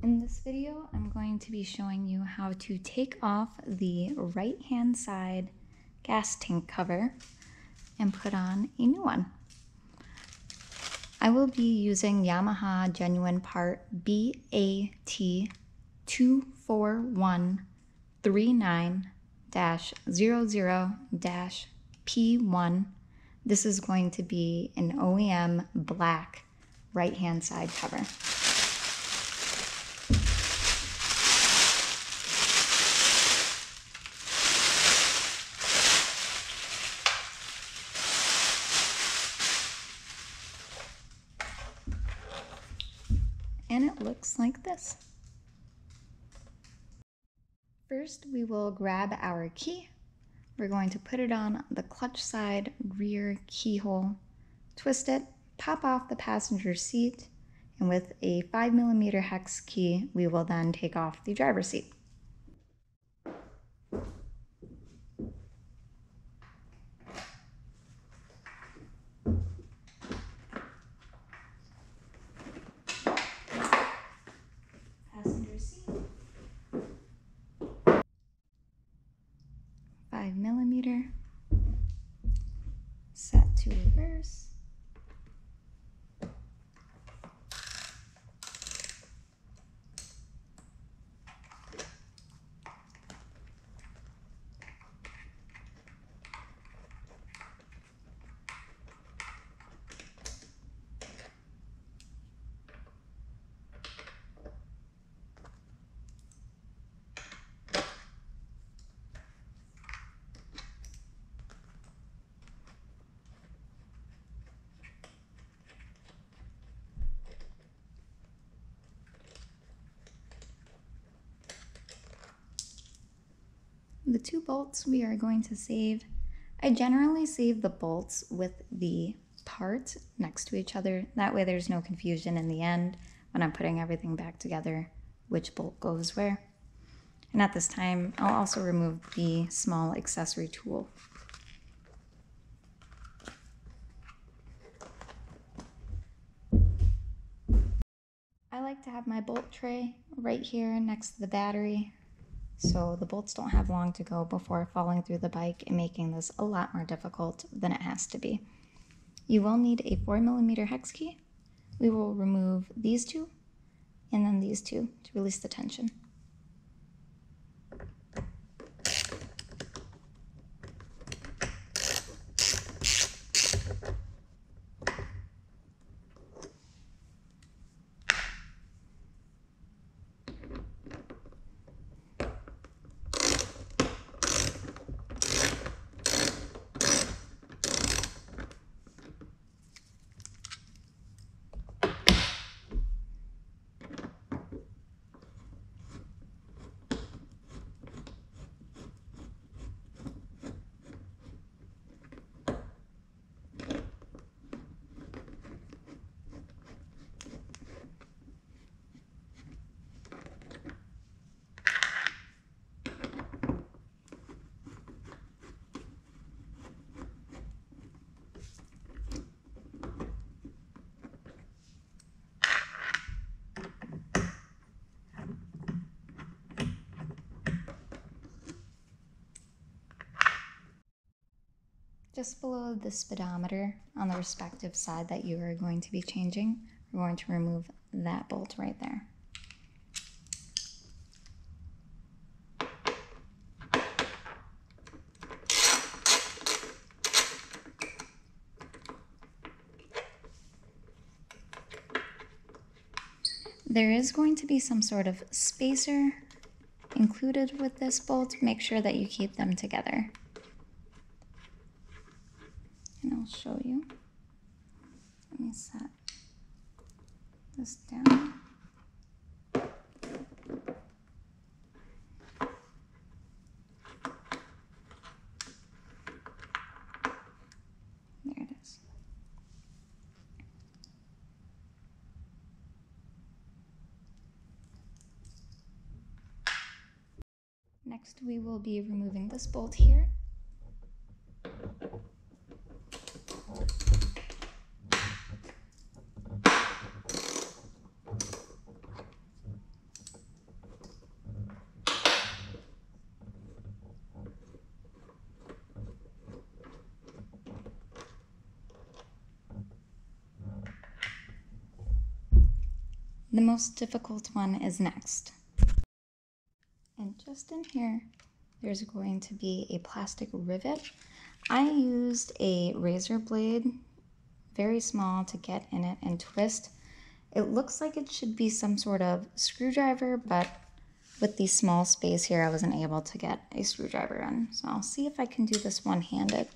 In this video, I'm going to be showing you how to take off the right-hand side gas tank cover and put on a new one. I will be using Yamaha genuine part BAT24139-00-P1. This is going to be an OEM black right-hand side cover. And it looks like this. First, we will grab our key. We're going to put it on the clutch side rear keyhole, twist it, pop off the passenger seat, and with a 5mm hex key, we will then take off the driver's seat. Passenger seat, 5mm, set to reverse. The two bolts we are going to save. I generally save the bolts with the part next to each other. That way there's no confusion in the end when I'm putting everything back together, which bolt goes where. And at this time, I'll also remove the small accessory tool. I like to have my bolt tray right here next to the battery, so the bolts don't have long to go before falling through the bike and making this a lot more difficult than it has to be. You will need a 4mm hex key. We will remove these two and then these two to release the tension. Just below the speedometer on the respective side that you are going to be changing, we're going to remove that bolt right there. There is going to be some sort of spacer included with this bolt. Make sure that you keep them together. And I'll show you. Let me set this down. There it is. Next, we will be removing this bolt here. The most difficult one is next. And just in here, there's going to be a plastic rivet. I used a razor blade, very small, to get in it and twist. It looks like it should be some sort of screwdriver, but with the small space here, I wasn't able to get a screwdriver in. So I'll see if I can do this one-handed.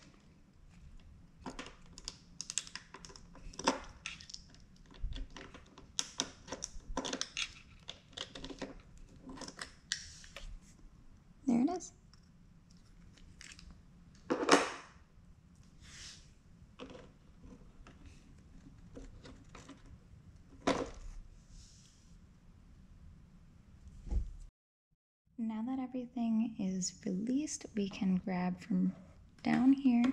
There it is. Now that everything is released, we can grab from down here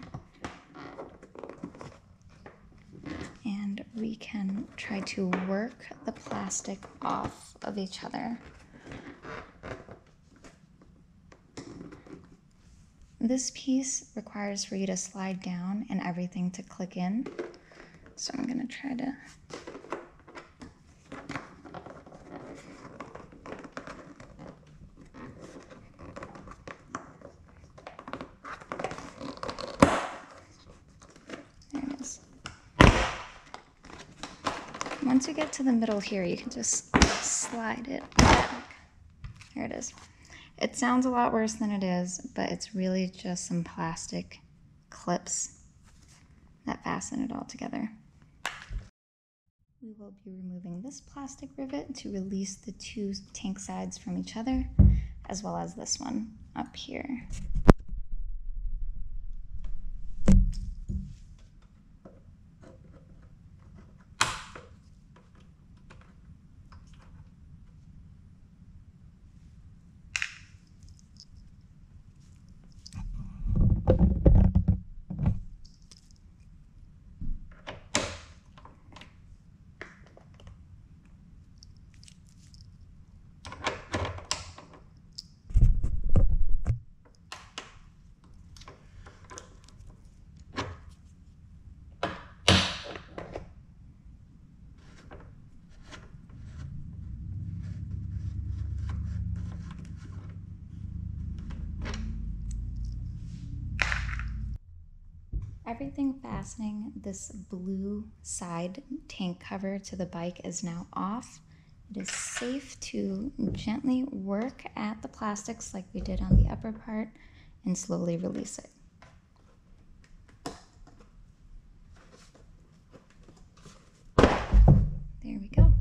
and we can try to work the plastic off of each other. This piece requires for you to slide down and everything to click in. So I'm going to try to once you get to the middle here, you can just slide it back. There it is. It sounds a lot worse than it is, but it's really just some plastic clips that fasten it all together. We will be removing this plastic rivet to release the two tank sides from each other, as well as this one up here. Everything fastening this blue side tank cover to the bike is now off. It is safe to gently work at the plastics like we did on the upper part and slowly release it. There we go.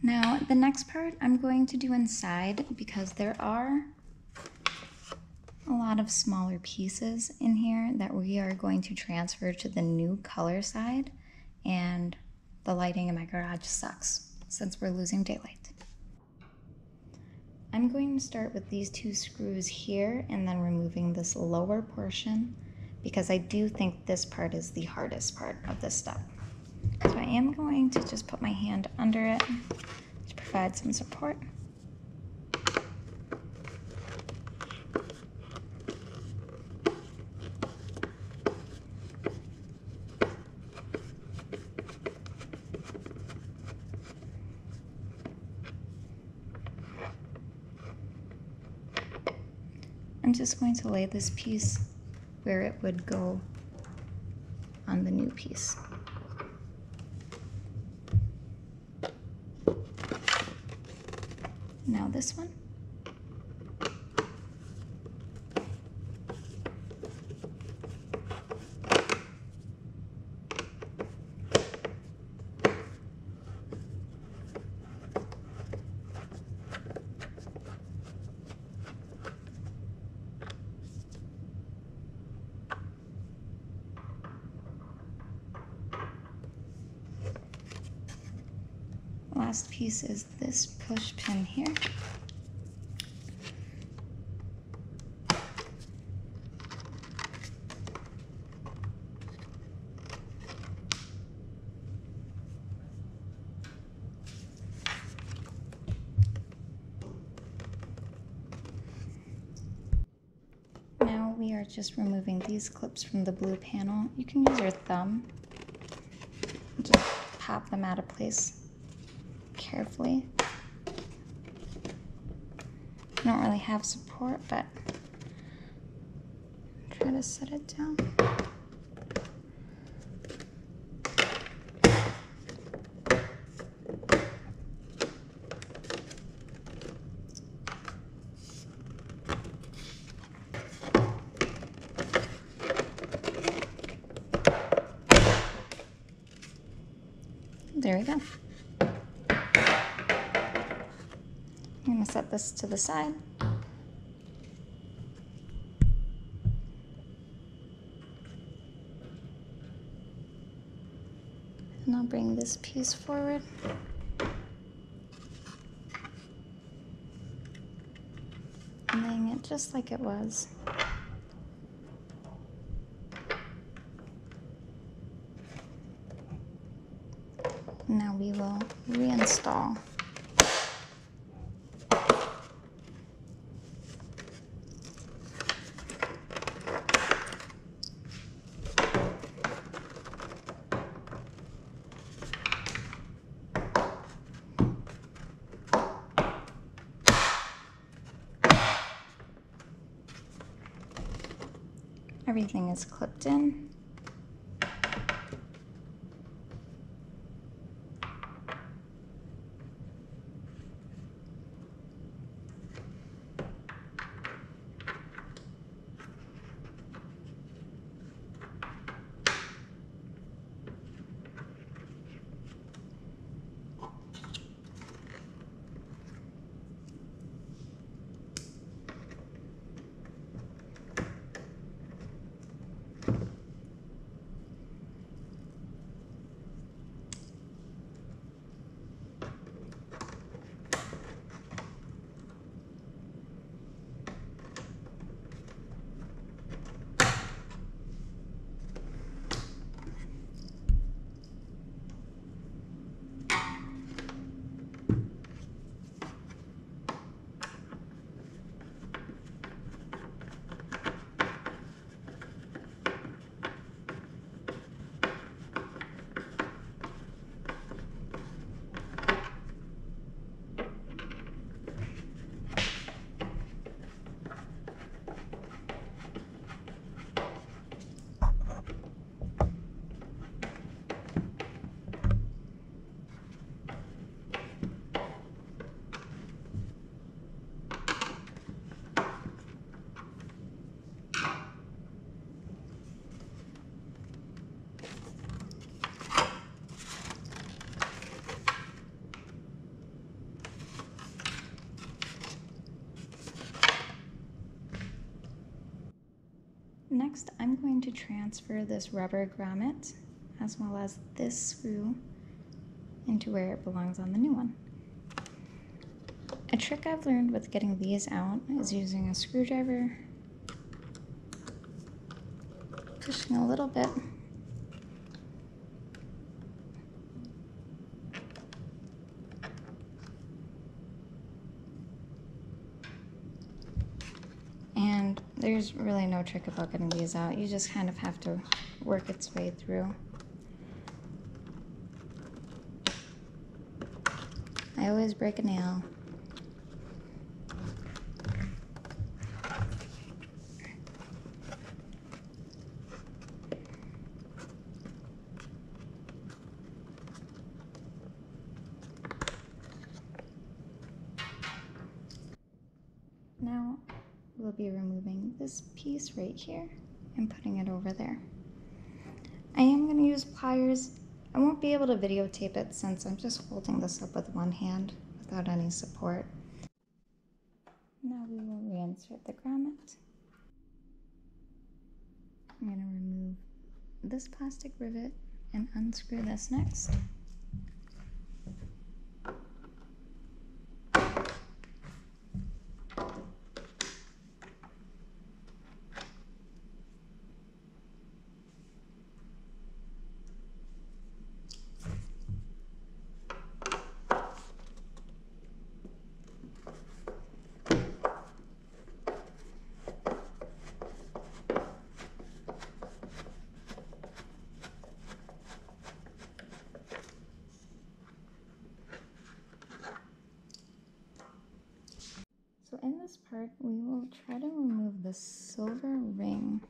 Now, the next part I'm going to do inside because there are a lot of smaller pieces in here that we are going to transfer to the new color side, and the lighting in my garage sucks since we're losing daylight. I'm going to start with these two screws here and then removing this lower portion because I do think this part is the hardest part of this step. So I am going to just put my hand under it to provide some support. I'm just going to lay this piece where it would go on the new piece. Now this one. Last piece is this push pin here. for just removing these clips from the blue panel. You can use your thumb. Just pop them out of place carefully. I don't really have support, but try to set it down. There we go. I'm going to set this to the side. And I'll bring this piece forward. And laying it just like it was. Now we will reinstall. Everything is clipped in. Next, I'm going to transfer this rubber grommet as well as this screw into where it belongs on the new one. A trick I've learned with getting these out is using a screwdriver, pushing a little bit, and there's really no trick about getting these out. You just kind of have to work its way through. I always break a nail. Now we'll be removing this piece right here and putting it over there. I am going to use pliers. I won't be able to videotape it since I'm just holding this up with one hand without any support. Now we will reinsert the grommet. I'm going to remove this plastic rivet and unscrew this next. part, we will try to remove the silver ring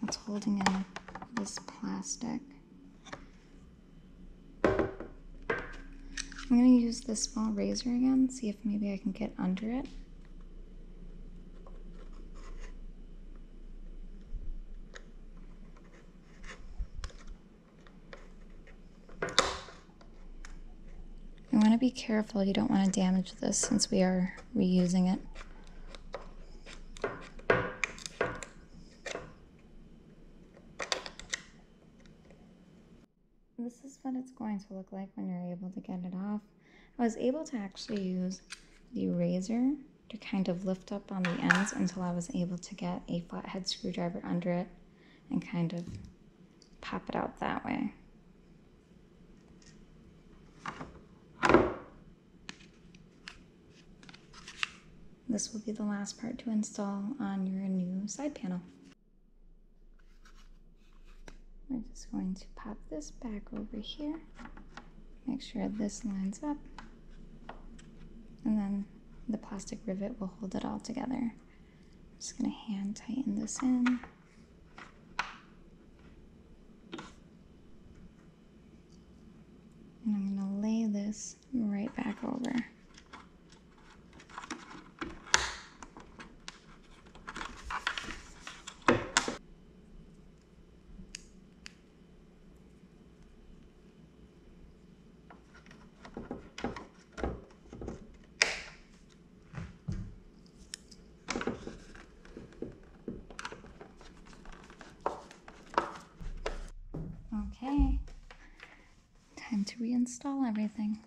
that's holding in this plastic. I'm going to use this small razor again, see if maybe I can get under it. You want to be careful, you don't want to damage this since we are reusing it. This is what it's going to look like when you're able to get it off. I was able to actually use the razor to kind of lift up on the ends until I was able to get a flathead screwdriver under it and kind of pop it out that way. This will be the last part to install on your new side panel. We're just going to pop this back over here, make sure this lines up, and then the plastic rivet will hold it all together. I'm just going to hand tighten this in. And I'm going to lay this right back over. Okay, time to reinstall everything.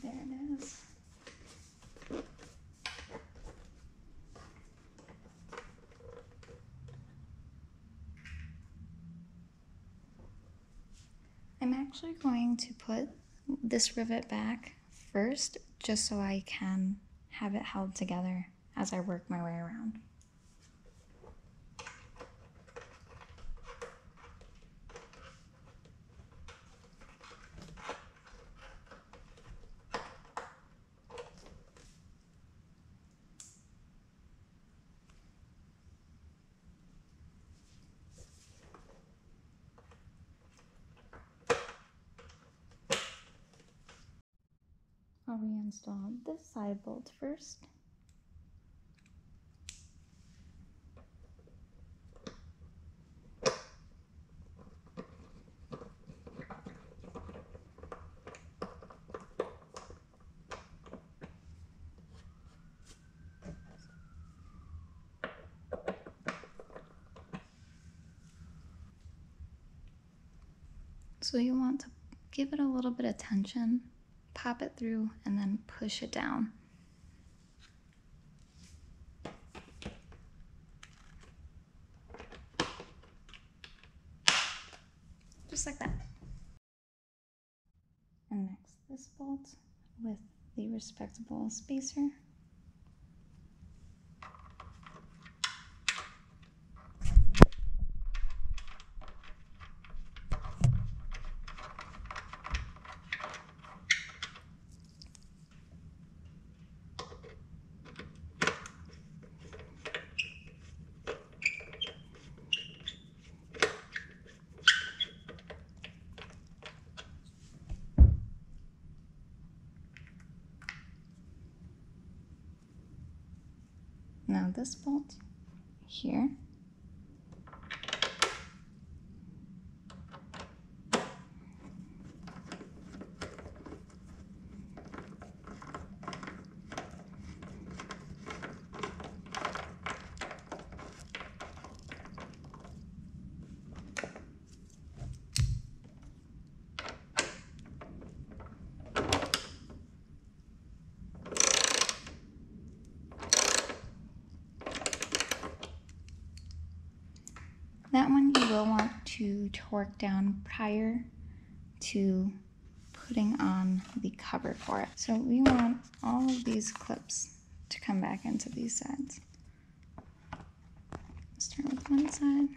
There it is. I'm actually going to put this rivet back first, just so I can have it held together as I work my way around. I'll reinstall this side bolt first. So you want to give it a little bit of tension, pop it through, and then push it down. Just like that. And next, this bolt with the respectable spacer. Now this bolt here, to torque down prior to putting on the cover for it. So we want all of these clips to come back into these sides. Start with one side.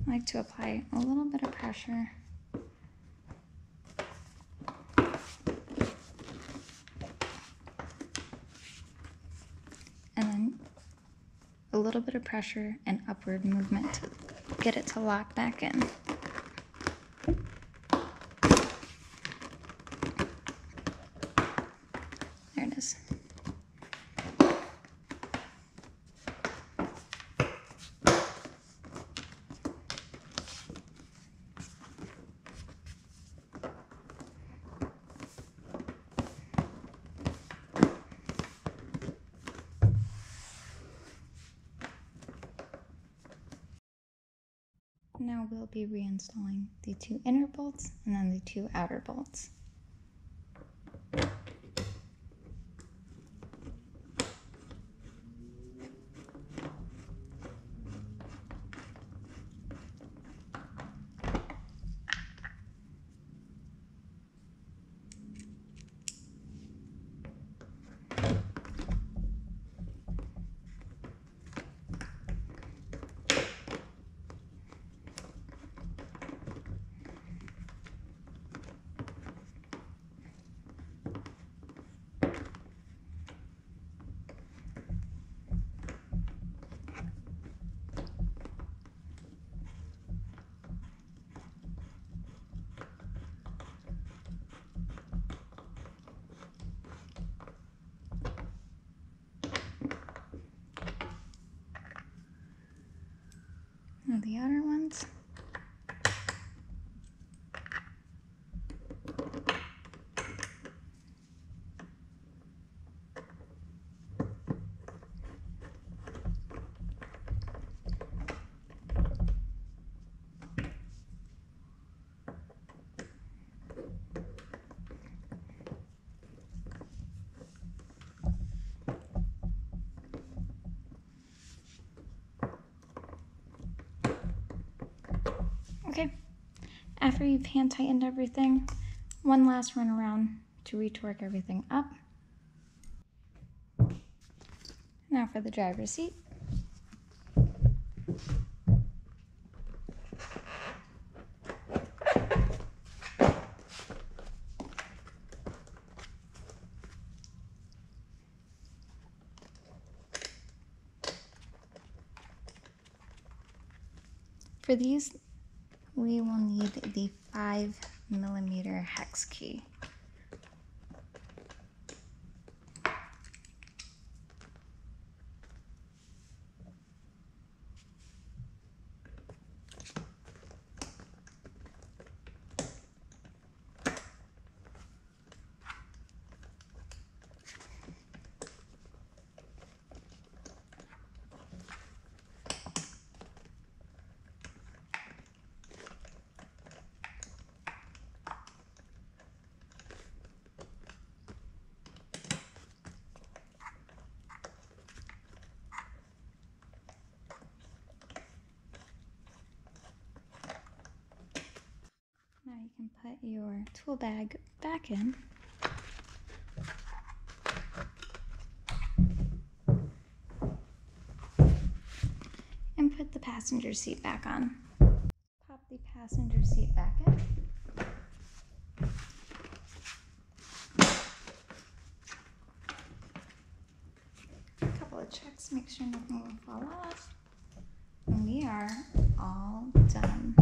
I like to apply a little bit of pressure. And then a little bit of pressure and upward movement to get it to lock back in. There it is. Now we'll be reinstalling the 2 inner bolts and then the 2 outer bolts. Now the outer ones. Okay, after you've hand tightened everything, one last run around to retorque everything up. Now for the driver's seat. For these, we will need the 5mm hex key. Now you can put your tool bag back in. And put the passenger seat back on. Pop the passenger seat back in. A couple of checks, make sure nothing will fall off. And we are all done.